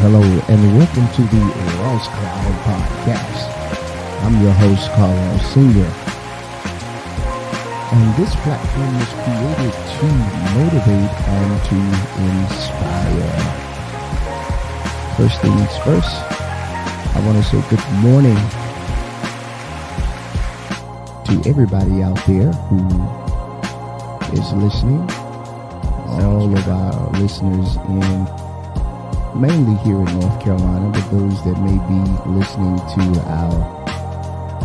hello, and welcome to the Ross Cloud Podcast. I'm your host, Carlos Senior. And this platform was created to motivate and to inspire. First things first, I want to say good morning to everybody out there who is listening. All of our listeners mainly here in North Carolina, but those that may be listening to our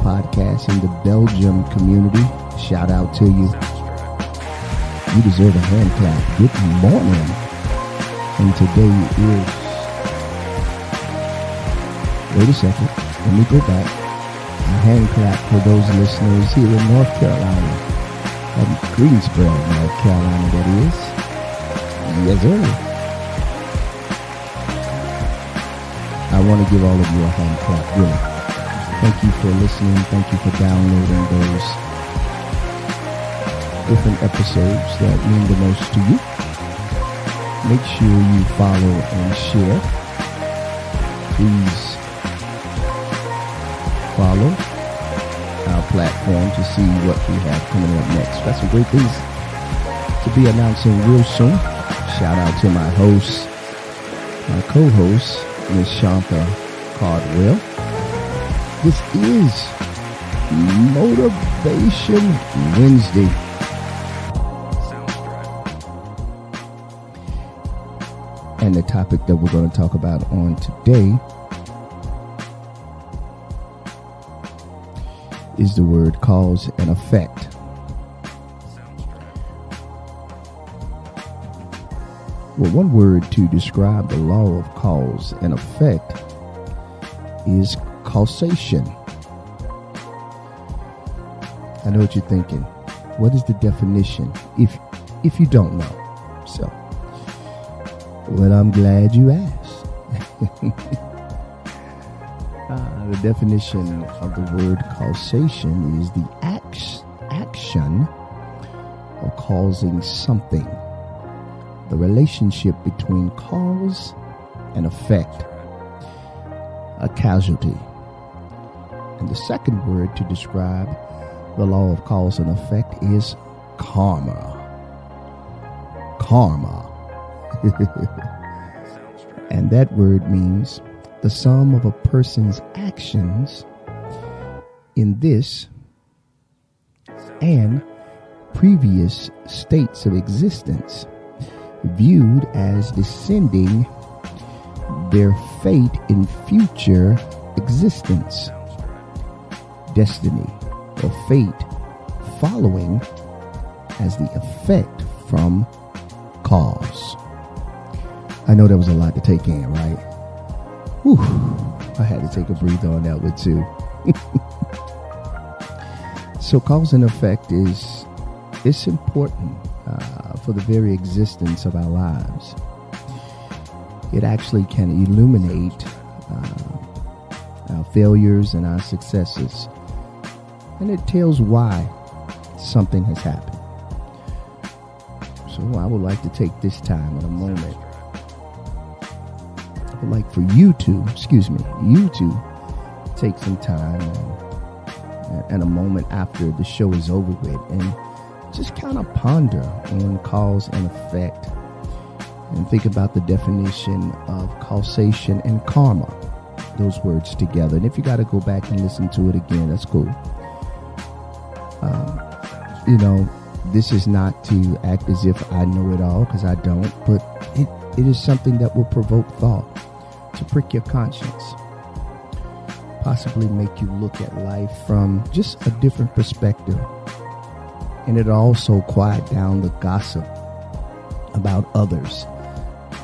podcast in the Belgium community, shout out to you. You deserve a hand clap. Good morning. And today is, wait a second, let me go back. A hand clap for those listeners here in North Carolina, Greensboro, North Carolina, that is. Yes, sir. I want to give all of you a hand clap, really. Thank you for listening. Thank you for downloading those different episodes that mean the most to you. Make sure you follow and share. Please follow our platform to see what we have coming up next. Got some great things to be announcing real soon. Shout out to my host, my co-host, Miss Shanta Cardwell. This is Motivation Wednesday. And the topic that we're going to talk about on today is the word cause and effect. Well, one word to describe the law of cause and effect is causation. I know what you're thinking. What is the definition if you don't know? So, well, I'm glad you asked. The definition of the word causation is the action of causing something. The relationship between cause and effect, a causality. And the second word to describe the law of cause and effect is karma. Karma. And that word means the sum of a person's actions in this and previous states of existence, viewed as descending their fate in future existence, destiny or fate following as the effect from cause. I know that was a lot to take in, right? Whew, I had to take a breather on that one too. So cause and effect it's important for the very existence of our lives. It actually can illuminate our failures and our successes. And it tells why something has happened. So I would like to take this time in a moment. I would like for you to take some time and a moment after the show is over with and just kind of ponder on cause and effect and think about the definition of causation and karma, those words together. And if you got to go back and listen to it again, that's cool. This is not to act as if I know it all, because I don't, but it is something that will provoke thought, to prick your conscience, possibly make you look at life from just a different perspective. And it also quiet down the gossip about others.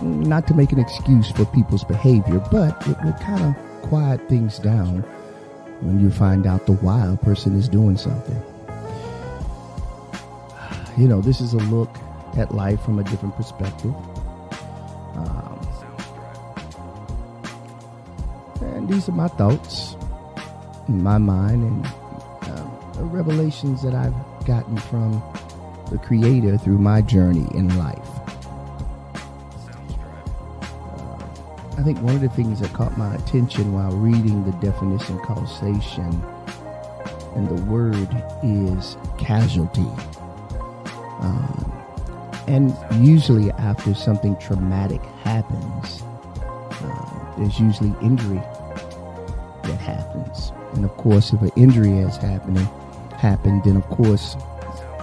Not to make an excuse for people's behavior, but it will kind of quiet things down when you find out the why a person is doing something. This is a look at life from a different perspective. And these are my thoughts in my mind and the revelations that I've gotten from the Creator through my journey in life. I think one of the things that caught my attention while reading the definition causation, and the word is casualty. And usually after something traumatic happens, there's usually injury that happens. And of course, if an injury has happened, then of course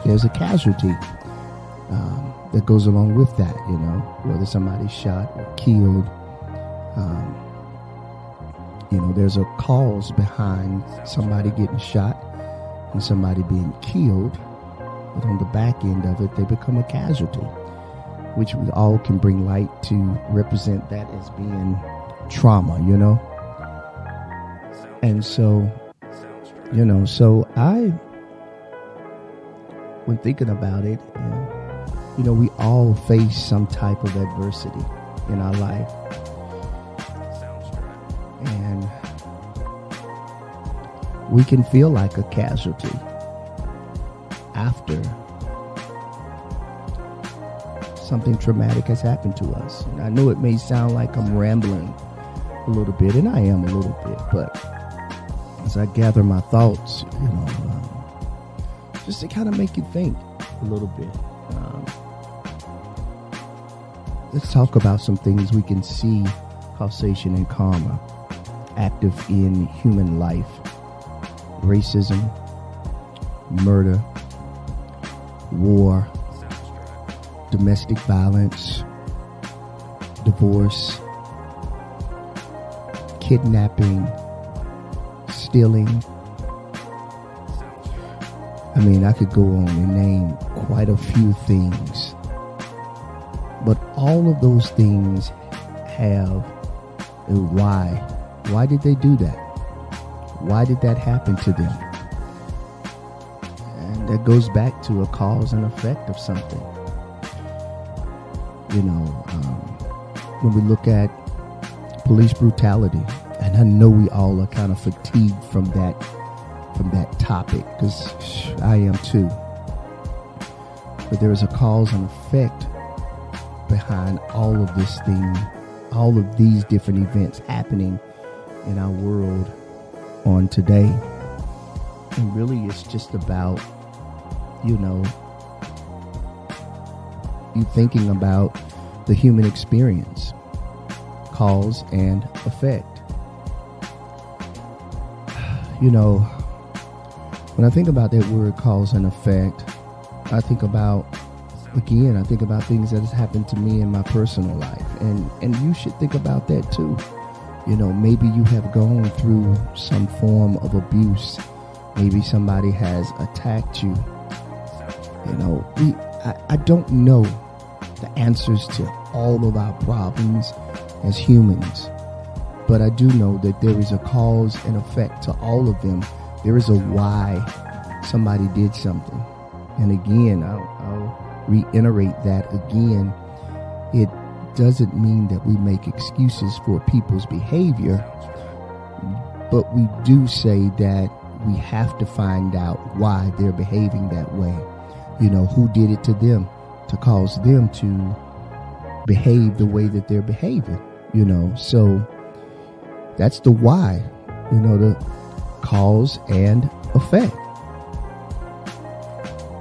there's a casualty that goes along with that, whether somebody's shot or killed. There's a cause behind somebody getting shot and somebody being killed, but on the back end of it, they become a casualty, which we all can bring light to represent that as being trauma, And so, when thinking about it, we all face some type of adversity in our life. And we can feel like a casualty after something traumatic has happened to us. And I know it may sound like I'm rambling a little bit, and I am a little bit, but as I gather my thoughts, just to kind of make you think a little bit. Let's talk about some things we can see causation and karma active in human life. Racism, murder, war, domestic violence, divorce, kidnapping, stealing. I mean, I could go on and name quite a few things. But all of those things have a why. Why did they do that? Why did that happen to them? And that goes back to a cause and effect of something. When we look at police brutality, and I know we all are kind of fatigued from that topic, because I am too. But there is a cause and effect behind all of this thing, all of these different events happening in our world on today. And really it's just about, you thinking about the human experience, cause and effect. When I think about that word cause and effect, I think about things that has happened to me in my personal life. And you should think about that too. Maybe you have gone through some form of abuse. Maybe somebody has attacked you. I don't know the answers to all of our problems as humans, but I do know that there is a cause and effect to all of them. There is a why somebody did something. And again, I'll reiterate that again. It doesn't mean that we make excuses for people's behavior, but we do say that we have to find out why they're behaving that way. Who did it to them to cause them to behave the way that they're behaving, So that's the why, the cause and effect.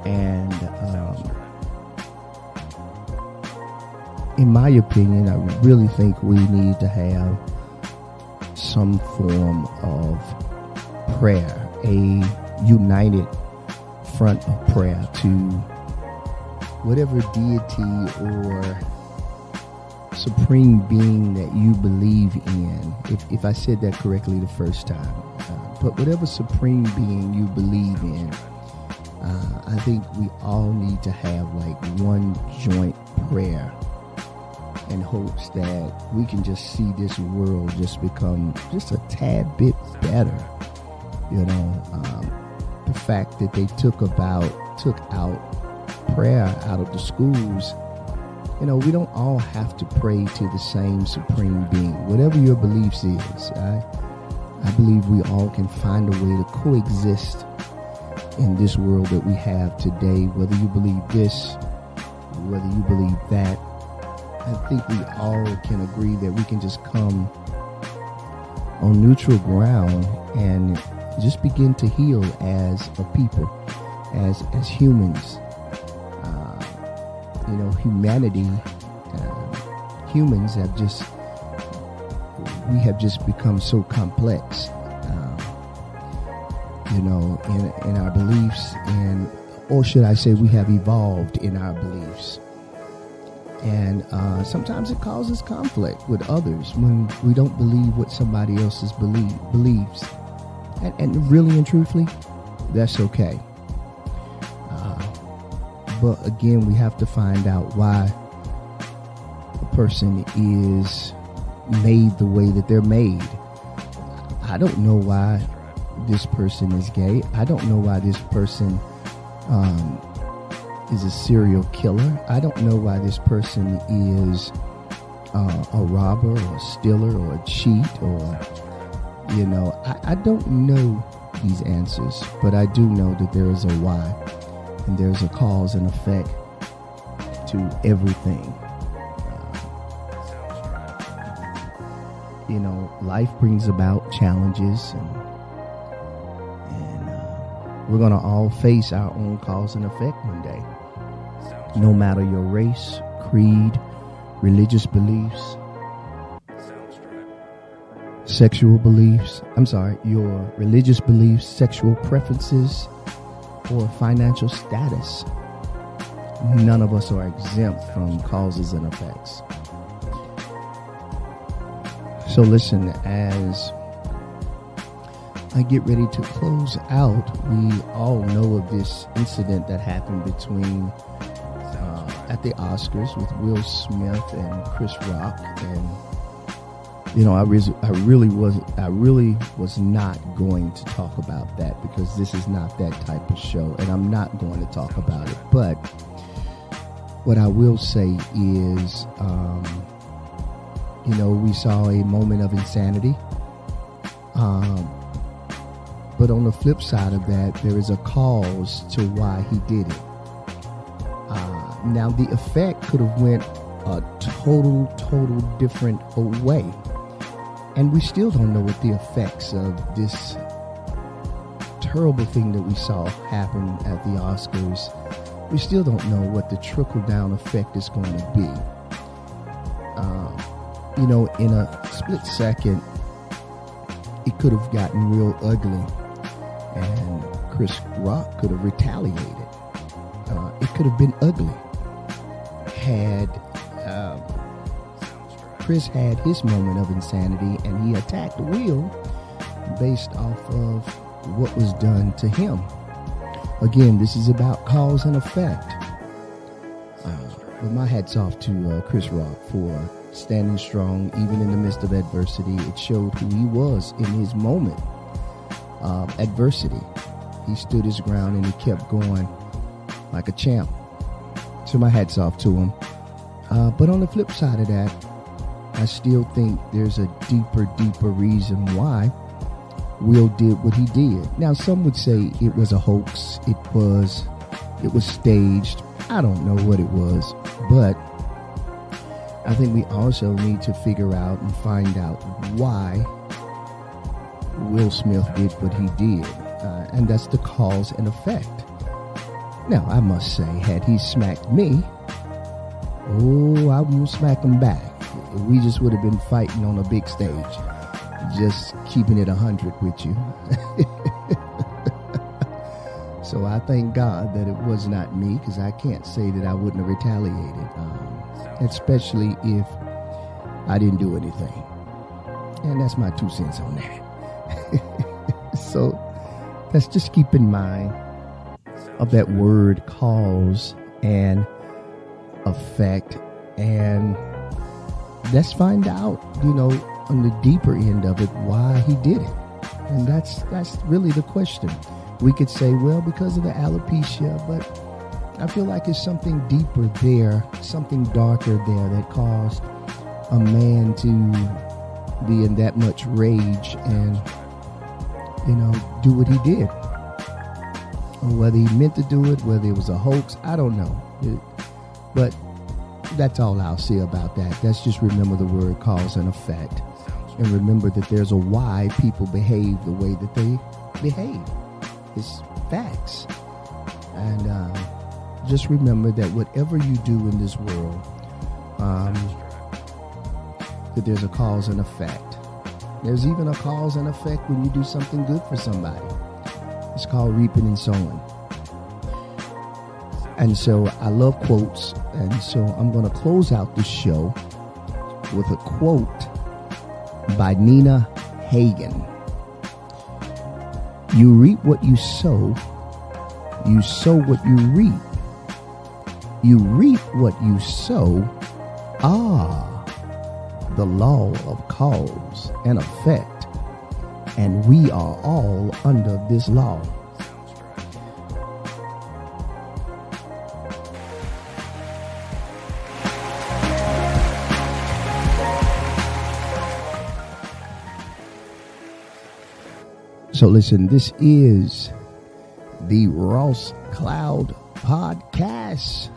And in my opinion, I really think we need to have some form of prayer, a united front of prayer to whatever deity or supreme being that you believe in. If I said that correctly the first time, but whatever supreme being you believe in, I think we all need to have like one joint prayer in hopes that we can just see this world just become just a tad bit better. The fact that they took out prayer out of the schools. We don't all have to pray to the same supreme being. Whatever your beliefs is, I believe we all can find a way to coexist in this world that we have today. Whether you believe this, whether you believe that, I think we all can agree that we can just come on neutral ground and just begin to heal as a people, as humans. Humanity, humans have just become so complex, in our beliefs, or should I say we have evolved in our beliefs. And sometimes it causes conflict with others when we don't believe what somebody else believes. And really and truthfully, that's okay. But again, we have to find out why a person is made the way that they're made. I don't know why this person is gay. I don't know why this person is a serial killer. I don't know why this person is a robber or a stealer or a cheat or, I don't know these answers, but I do know that there is a why, and there's a cause and effect to everything. Life brings about challenges, and we're going to all face our own cause and effect one day. No matter your race, creed, religious beliefs, your religious beliefs, sexual preferences, or financial status. None of us are exempt from causes and effects. So listen, as I get ready to close out, we all know of this incident that happened between at the Oscars with Will Smith and Chris Rock, and I really was not going to talk about that because this is not that type of show, and I'm not going to talk about it. But what I will say is, we saw a moment of insanity. But on the flip side of that, there is a cause to why he did it. Now, the effect could have went a total different way. And we still don't know what the effects of this terrible thing that we saw happen at the Oscars. We still don't know what the trickle-down effect is going to be. In a split second, it could have gotten real ugly, and Chris Rock could have retaliated. It could have been ugly. Had Chris had his moment of insanity and he attacked Will based off of what was done to him. Again, this is about cause and effect. But my hat's off to Chris Rock for standing strong even in the midst of adversity. It showed who he was in his moment of adversity. He stood his ground and he kept going like a champ. So my hat's off to him. But on the flip side of that, I still think there's a deeper reason why Will did what he did. Now, some would say it was a hoax. It was staged. I don't know what it was, but I think we also need to figure out and find out why Will Smith did what he did. And that's the cause and effect. Now, I must say, had he smacked me, I wouldn't smack him back. We just would have been fighting on a big stage, just keeping it 100 with you. So I thank God that it was not me, because I can't say that I wouldn't have retaliated, especially if I didn't do anything. And that's my 2 cents on that. So let's just keep in mind of that word cause and effect, and let's find out, on the deeper end of it, why he did it. And that's really the question. We could say, well, because of the alopecia, but I feel like it's something deeper there, something darker there that caused a man to be in that much rage and, do what he did. Or whether he meant to do it, whether it was a hoax, I don't know. But that's all I'll say about that. Let's just remember the word cause and effect. And remember that there's a why people behave the way that they behave. It's facts. And just remember that whatever you do in this world, that there's a cause and effect. There's even a cause and effect when you do something good for somebody. It's called reaping and sowing. And so I love quotes. And so I'm going to close out the show with a quote by Nina Hagen. You reap what you sow what you reap. You reap what you sow. The law of cause and effect. And we are all under this law. So listen, this is the Ross Cloud Podcast,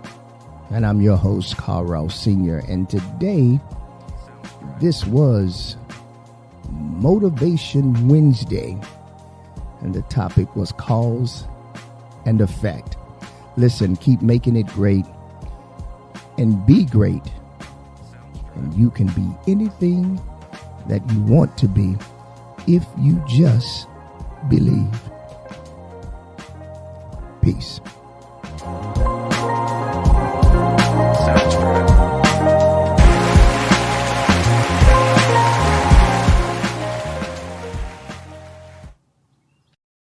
and I'm your host, Carl Ross Sr. And today, this was Motivation Wednesday, and the topic was cause and effect. Listen, keep making it great and be great, and you can be anything that you want to be if you just believe. Peace.